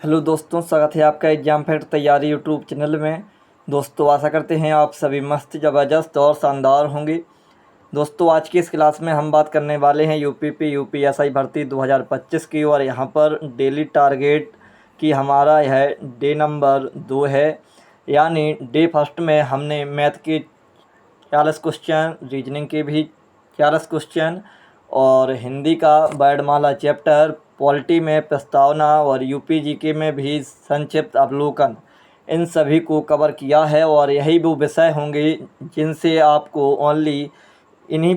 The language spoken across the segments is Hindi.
हेलो दोस्तों, स्वागत है आपका एग्जाम फैक्ट तैयारी यूट्यूब चैनल में। दोस्तों आशा करते हैं आप सभी मस्त, ज़बरदस्त और शानदार होंगे। दोस्तों आज की इस क्लास में हम बात करने वाले हैं यूपीएसआई भर्ती 2025 की। और यहाँ पर डेली टारगेट की हमारा यह डे नंबर 2 है, यानी डे फर्स्ट में हमने मैथ के 40 क्वेश्चन, रीजनिंग के भी 40 क्वेश्चन और हिंदी का वर्णमाला चैप्टर, पॉलिटी में प्रस्तावना और यूपी जीके में भी संक्षिप्त अवलोकन, इन सभी को कवर किया है। और यही वो विषय होंगे जिनसे आपको ओनली इन्हीं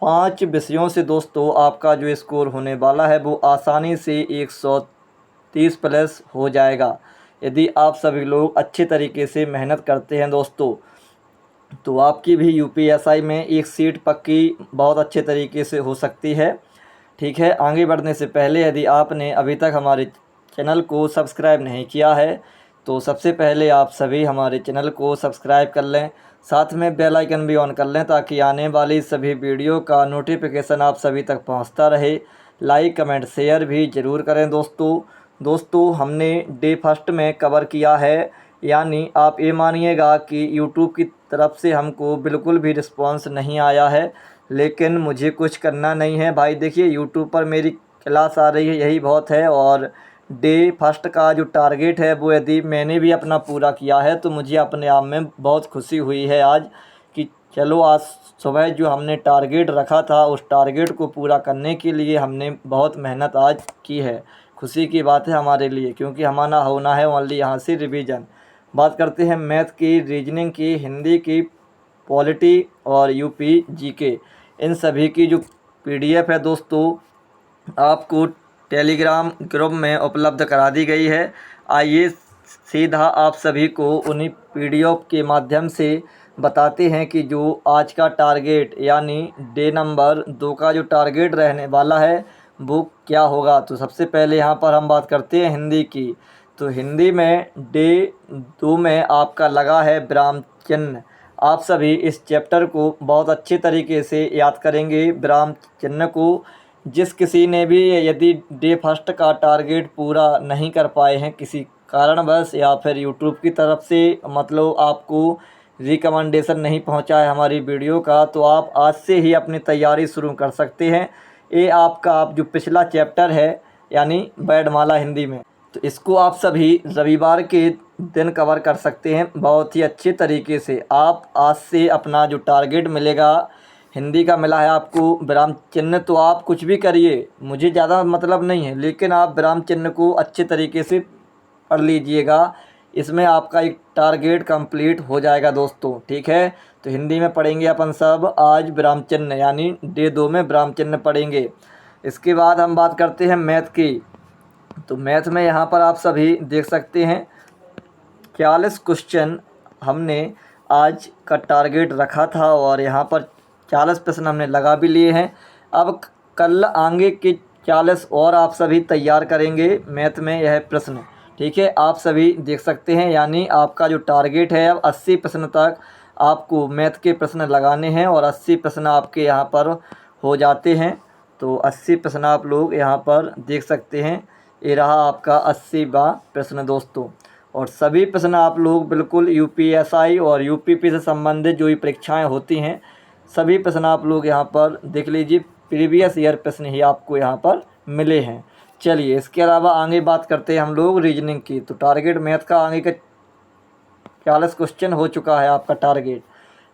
5 विषयों से दोस्तों आपका जो स्कोर होने वाला है वो आसानी से 130 प्लस हो जाएगा, यदि आप सभी लोग अच्छे तरीके से मेहनत करते हैं दोस्तों। तो आपकी भी यूपीएसआई में एक सीट पक्की बहुत अच्छे तरीके से हो सकती है। ठीक है, आगे बढ़ने से पहले यदि आपने अभी तक हमारे चैनल को सब्सक्राइब नहीं किया है तो सबसे पहले आप सभी हमारे चैनल को सब्सक्राइब कर लें, साथ में बेल आइकन भी ऑन कर लें ताकि आने वाली सभी वीडियो का नोटिफिकेशन आप सभी तक पहुंचता रहे। लाइक कमेंट शेयर भी ज़रूर करें दोस्तों हमने डे फर्स्ट में कवर किया है, यानी आप ये मानिएगा कि यूट्यूब की तरफ से हमको बिल्कुल भी रिस्पांस नहीं आया है, लेकिन मुझे कुछ करना नहीं है भाई। देखिए यूट्यूब पर मेरी क्लास आ रही है, यही बहुत है। और डे फर्स्ट का जो टारगेट है वो यदि मैंने भी अपना पूरा किया है तो मुझे अपने आप में बहुत खुशी हुई है आज कि चलो आज सुबह जो हमने टारगेट रखा था उस टारगेट को पूरा करने के लिए हमने बहुत मेहनत आज की है। खुशी की बात है हमारे लिए, क्योंकि हमारा होना है ओनली यहाँ से रिवीजन। बात करते हैं मैथ की, रीजनिंग की, हिंदी की, पॉलिटी और यूपी जीके, इन सभी की जो पीडीएफ है दोस्तों आपको टेलीग्राम ग्रुप में उपलब्ध करा दी गई है। आइए सीधा आप सभी को उन्हीं पीडीएफ के माध्यम से बताते हैं कि जो आज का टारगेट यानी डे नंबर 2 का जो टारगेट रहने वाला है वो क्या होगा। तो सबसे पहले यहाँ पर हम बात करते हैं हिंदी की। तो हिंदी में डे 2 में आपका लगा है विराम चिन्ह। आप सभी इस चैप्टर को बहुत अच्छे तरीके से याद करेंगे विराम चिन्ह को। जिस किसी ने भी यदि डे फर्स्ट का टारगेट पूरा नहीं कर पाए हैं किसी कारणवश, या फिर यूट्यूब की तरफ से मतलब आपको रिकमेंडेशन नहीं पहुंचा है हमारी वीडियो का, तो आप आज से ही अपनी तैयारी शुरू कर सकते हैं। ये आपका आप जो पिछला चैप्टर है यानी वर्णमाला हिंदी में, तो इसको आप सभी रविवार के दिन कवर कर सकते हैं बहुत ही अच्छे तरीके से। आप आज से अपना जो टारगेट मिलेगा हिंदी का मिला है आपको विराम चिन्ह, तो आप कुछ भी करिए, मुझे ज़्यादा मतलब नहीं है, लेकिन आप विराम चिन्ह को अच्छे तरीके से पढ़ लीजिएगा। इसमें आपका एक टारगेट कंप्लीट हो जाएगा दोस्तों। ठीक है, तो हिंदी में पढ़ेंगे अपन सब आज विराम चिन्ह, यानी डे 2 में विराम चिन्ह पढ़ेंगे। इसके बाद हम बात करते हैं मैथ की। तो मैथ में यहाँ पर आप सभी देख सकते हैं 40 क्वेश्चन हमने आज का टारगेट रखा था और यहाँ पर 40 प्रश्न हमने लगा भी लिए हैं। अब कल आगे के 40 और आप सभी तैयार करेंगे मैथ में यह प्रश्न। ठीक है, आप सभी देख सकते हैं, यानी आपका जो टारगेट है अब 80 प्रश्न तक आपको मैथ के प्रश्न लगाने हैं और 80 प्रश्न आपके यहाँ पर हो जाते हैं। तो 80 प्रश्न आप लोग यहाँ पर देख सकते हैं, ये रहा आपका 80वां प्रश्न दोस्तों। और सभी प्रश्न आप लोग बिल्कुल यूपीएसआई और यूपीपी से संबंधित जो भी परीक्षाएं होती हैं सभी प्रश्न आप लोग यहाँ पर देख लीजिए, प्रीवियस ईयर प्रश्न ही आपको यहाँ पर मिले हैं। चलिए इसके अलावा आगे बात करते हैं हम लोग रीजनिंग की। तो टारगेट मैथ का आगे का 40 क्वेश्चन हो चुका है आपका टारगेट।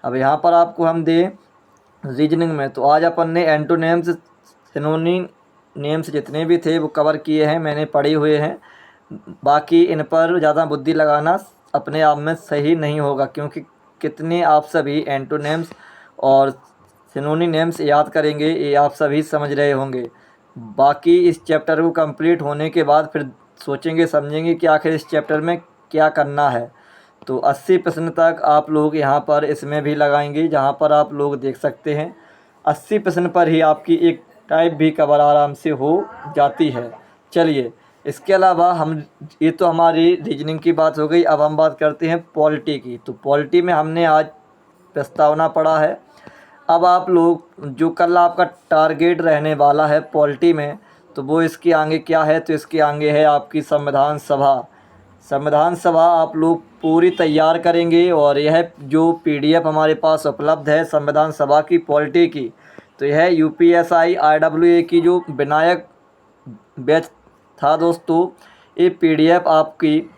अब यहाँ पर आपको हम दें रीजनिंग में, तो आज अपन ने एंटोनिम्स, सिनोनिम नेम्स जितने भी थे वो कवर किए हैं, मैंने पढ़े हुए हैं। बाकी इन पर ज़्यादा बुद्धि लगाना अपने आप में सही नहीं होगा, क्योंकि कितने आप सभी एंटोनिम्स और सिनोनिम्स याद करेंगे ये आप सभी समझ रहे होंगे। बाकी इस चैप्टर को कंप्लीट होने के बाद फिर सोचेंगे समझेंगे कि आखिर इस चैप्टर में क्या करना है। तो 80 प्रश्न तक आप लोग यहाँ पर इसमें भी लगाएंगे, जहाँ पर आप लोग देख सकते हैं 80 प्रश्न पर ही आपकी एक टाइप भी कवर आराम से हो जाती है। चलिए इसके अलावा हम, ये तो हमारी रीजनिंग की बात हो गई। अब हम बात करते हैं पॉलिटी की। तो पॉलिटी में हमने आज प्रस्तावना पढ़ा है। अब आप लोग जो कल आपका टारगेट रहने वाला है पॉलिटी में, तो वो इसके आगे क्या है, तो इसके आगे है आपकी संविधान सभा। संविधान सभा आप लोग पूरी तैयार करेंगे, और यह जो पीडीएफ हमारे पास उपलब्ध है संविधान सभा की पॉलिटी की, तो यह यूपीएसआई आरडब्ल्यूए की जो विनायक बैच था दोस्तों, ये पीडीएफ आपकी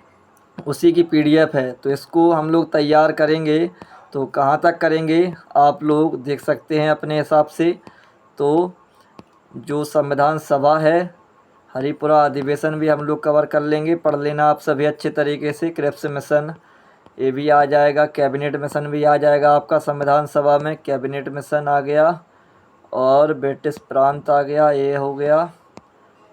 उसी की पीडीएफ है। तो इसको हम लोग तैयार करेंगे, तो कहाँ तक करेंगे आप लोग देख सकते हैं अपने हिसाब से। तो जो संविधान सभा है, हरिपुरा अधिवेशन भी हम लोग कवर कर लेंगे, पढ़ लेना आप सभी अच्छे तरीके से। क्रिप्स मिशन ये भी आ जाएगा, कैबिनेट मिशन भी आ जाएगा आपका संविधान सभा में। कैबिनेट मिशन आ गया और ब्रिटिश प्रांत आ गया, ये हो गया।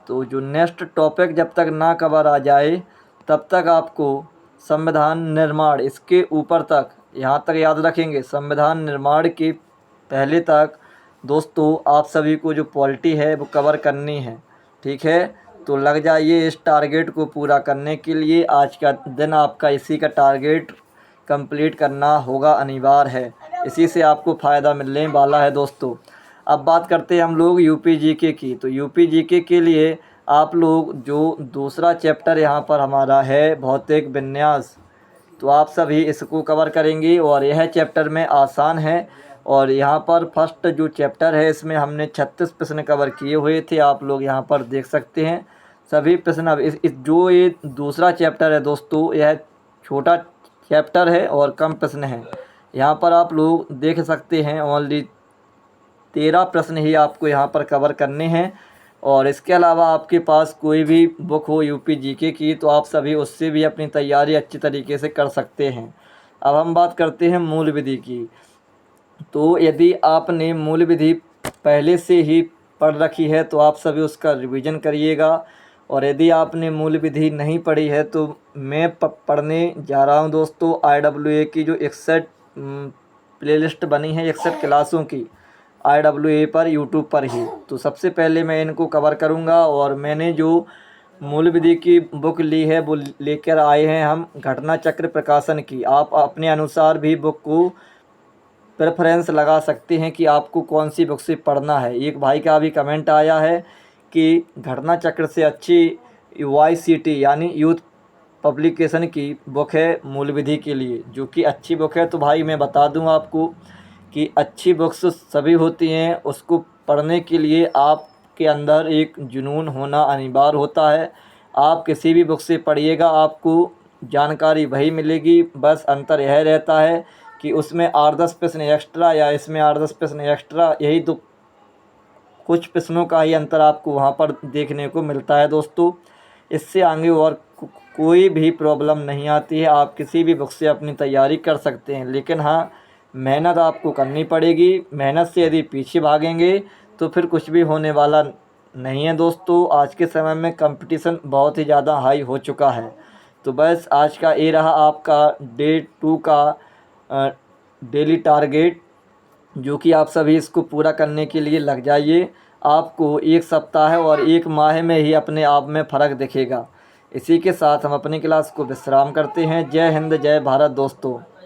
तो जो नेक्स्ट टॉपिक जब तक ना कवर आ जाए तब तक आपको संविधान निर्माण, इसके ऊपर तक यहाँ तक याद रखेंगे, संविधान निर्माण के पहले तक दोस्तों आप सभी को जो पॉलिटी है वो कवर करनी है, ठीक है। तो लग जाइए इस टारगेट को पूरा करने के लिए। आज का दिन आपका इसी का टारगेट कंप्लीट करना होगा, अनिवार्य है, इसी से आपको फ़ायदा मिलने वाला है दोस्तों। अब बात करते हैं हम लोग यूपी जीके की। तो यूपी जीके के लिए आप लोग जो दूसरा चैप्टर यहाँ पर हमारा है भौतिक विन्यास, तो आप सभी इसको कवर करेंगे, और यह चैप्टर में आसान है। और यहाँ पर फर्स्ट जो चैप्टर है इसमें हमने 36 प्रश्न कवर किए हुए थे, आप लोग यहाँ पर देख सकते हैं सभी प्रश्न। अब इस जो ये दूसरा चैप्टर है दोस्तों, यह छोटा चैप्टर है और कम प्रश्न है। यहाँ पर आप लोग देख सकते हैं ओनली 13 प्रश्न ही आपको यहाँ पर कवर करने हैं। और इसके अलावा आपके पास कोई भी बुक हो यूपी जीके की, तो आप सभी उससे भी अपनी तैयारी अच्छी तरीके से कर सकते हैं। अब हम बात करते हैं मूल विधि की। तो यदि आपने मूल विधि पहले से ही पढ़ रखी है तो आप सभी उसका रिवीजन करिएगा, और यदि आपने मूल विधि नहीं पढ़ी है तो मैं पढ़ने जा रहा हूं दोस्तों IWA की जो 61 प्लेलिस्ट बनी है 61 क्लासों की IWA पर, यूट्यूब पर ही। तो सबसे पहले मैं इनको कवर करूंगा, और मैंने जो मूल विधि की बुक ली है वो लेकर आए हैं हम घटना चक्र प्रकाशन की। आप अपने अनुसार भी बुक को प्रेफरेंस लगा सकते हैं कि आपको कौन सी बुक से पढ़ना है। एक भाई का भी कमेंट आया है कि घटना चक्र से अच्छी YCT यानी यूथ पब्लिकेशन की बुक है मूल विधि के लिए, जो कि अच्छी बुक है। तो भाई मैं बता दूं आपको कि अच्छी बुक्स सभी होती हैं, उसको पढ़ने के लिए आपके अंदर एक जुनून होना अनिवार्य होता है। आप किसी भी बुक से पढ़िएगा आपको जानकारी वही मिलेगी, बस अंतर यह रहता है कि उसमें 8-10 प्रश्न एक्स्ट्रा या इसमें 8-10 प्रश्न एक्स्ट्रा, यही तो कुछ प्रश्नों का ही अंतर आपको वहाँ पर देखने को मिलता है दोस्तों। इससे आगे और कोई भी प्रॉब्लम नहीं आती है, आप किसी भी बुक से अपनी तैयारी कर सकते हैं। लेकिन हाँ, मेहनत आपको करनी पड़ेगी। मेहनत से यदि पीछे भागेंगे तो फिर कुछ भी होने वाला नहीं है दोस्तों। आज के समय में कंपटीशन बहुत ही ज़्यादा हाई हो चुका है। तो बस आज का ये रहा आपका Day 2 का डेली टारगेट, जो कि आप सभी इसको पूरा करने के लिए लग जाइए। आपको एक सप्ताह और एक माह में ही अपने आप में फ़र्क दिखेगा। इसी के साथ हम अपनी क्लास को विश्राम करते हैं। जय हिंद, जय भारत दोस्तों।